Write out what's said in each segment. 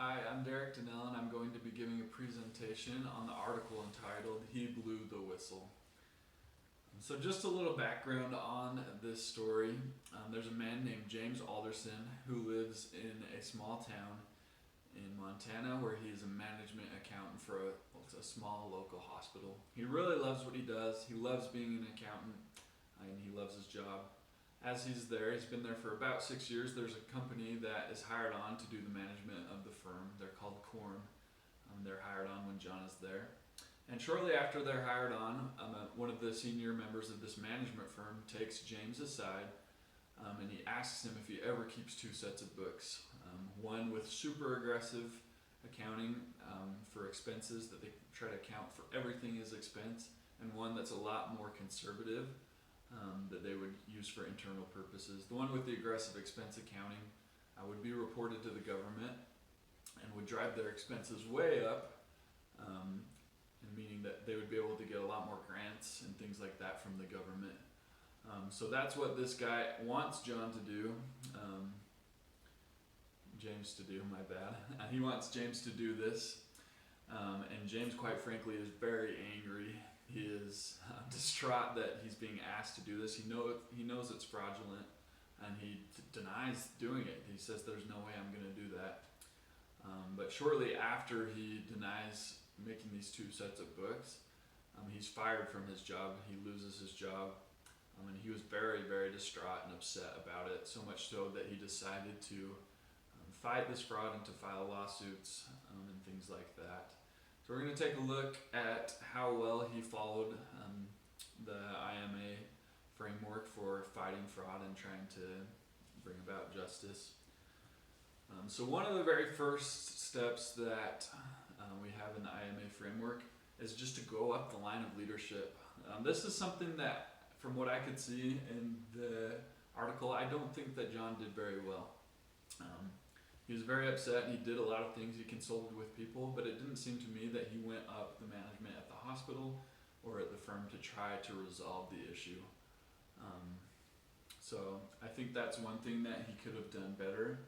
Hi, I'm Derek Donnell, and I'm going to be giving a presentation on the article entitled He Blew the Whistle. So just a little background on this story. There's a man named James Alderson who lives in a small town in Montana where he is a management accountant for a small local hospital. He really loves what he does. He loves being an accountant and he loves his job. As he's there, he's been there for about 6 years. There's a company that is hired on to do the management of the firm. They're called Korn. They're hired on when John is there. And shortly after they're hired on, one of the senior members of this management firm takes James aside and he asks him if he ever keeps two sets of books. One with super aggressive accounting for expenses, that they try to account for everything as expense, and one that's a lot more conservative that they would use for internal purposes. The one with the aggressive expense accounting would be reported to the government and would drive their expenses way up, meaning that they would be able to get a lot more grants and things like that from the government. So that's what this guy wants John to do. James to do, my bad. He wants James to do this. And James, quite frankly, is very angry. He is distraught that he's being asked to do this. He knows it's fraudulent, and he denies doing it. He says, "There's no way I'm going to do that." But shortly after he denies making these two sets of books, he's fired from his job. He loses his job, and he was very, very distraught and upset about it. So much so that he decided to fight this fraud and to file lawsuits and things like that. So we're going to take a look at how well he followed the IMA framework for fighting fraud and trying to bring about justice. So one of the very first steps that we have in the IMA framework is just to go up the line of leadership. This is something that, from what I could see in the article, I don't think that John did very well. He was very upset. He did a lot of things. He consulted with people, but it didn't seem to me that he went up the management at the hospital or at the firm to try to resolve the issue. So I think that's one thing that he could have done better.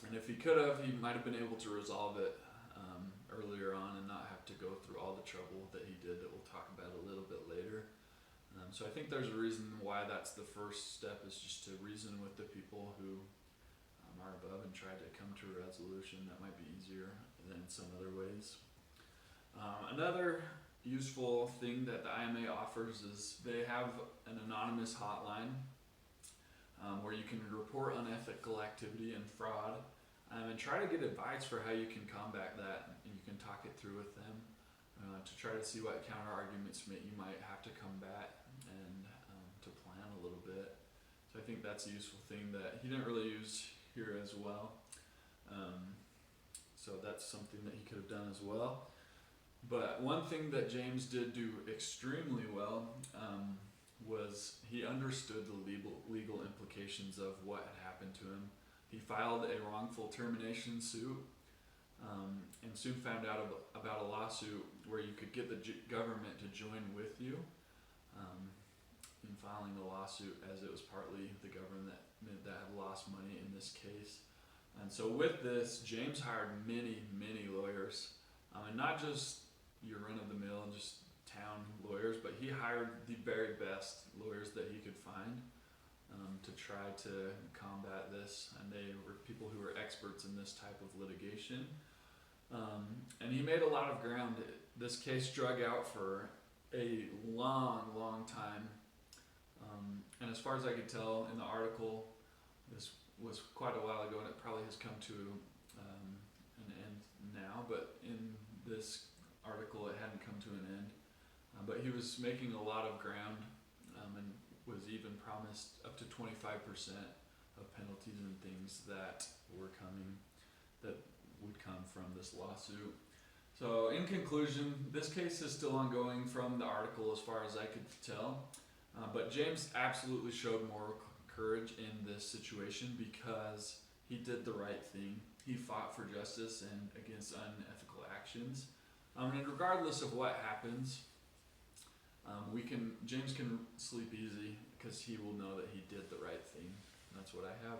And if he could have, he might have been able to resolve it earlier on and not have to go through all the trouble that he did, that we'll talk about a little bit later. So I think there's a reason why that's the first step, is just to reason with the people who are above and try to come to a resolution. That might be easier than some other ways. Another useful thing that the IMA offers is they have an anonymous hotline where you can report unethical activity and fraud and try to get advice for how you can combat that, and you can talk it through with them to try to see what counter arguments you might have to combat and to plan a little bit. So I think that's a useful thing that he didn't really use here as well. So that's something that he could have done as well. But one thing that James did do extremely well was he understood the legal implications of what had happened to him. He filed a wrongful termination suit and soon found out about a lawsuit where you could get the government to join with you in filing the lawsuit, as it was partly the government that had lost money in this case. And so with this, James hired many, many lawyers, and not just your run-of-the-mill, just town lawyers, but he hired the very best lawyers that he could find to try to combat this, and they were people who were experts in this type of litigation. And he made a lot of ground. This case drug out for a long, long time. And as far as I could tell in the article, this was quite a while ago, and it probably has come to an end now, but in this article it hadn't come to an end. But he was making a lot of ground and was even promised up to 25% of penalties and things that would come from this lawsuit. So in conclusion, this case is still ongoing from the article as far as I could tell. But James absolutely showed moral courage in this situation because he did the right thing. He fought for justice and against unethical actions. And regardless of what happens, James can sleep easy because he will know that he did the right thing. And that's what I have.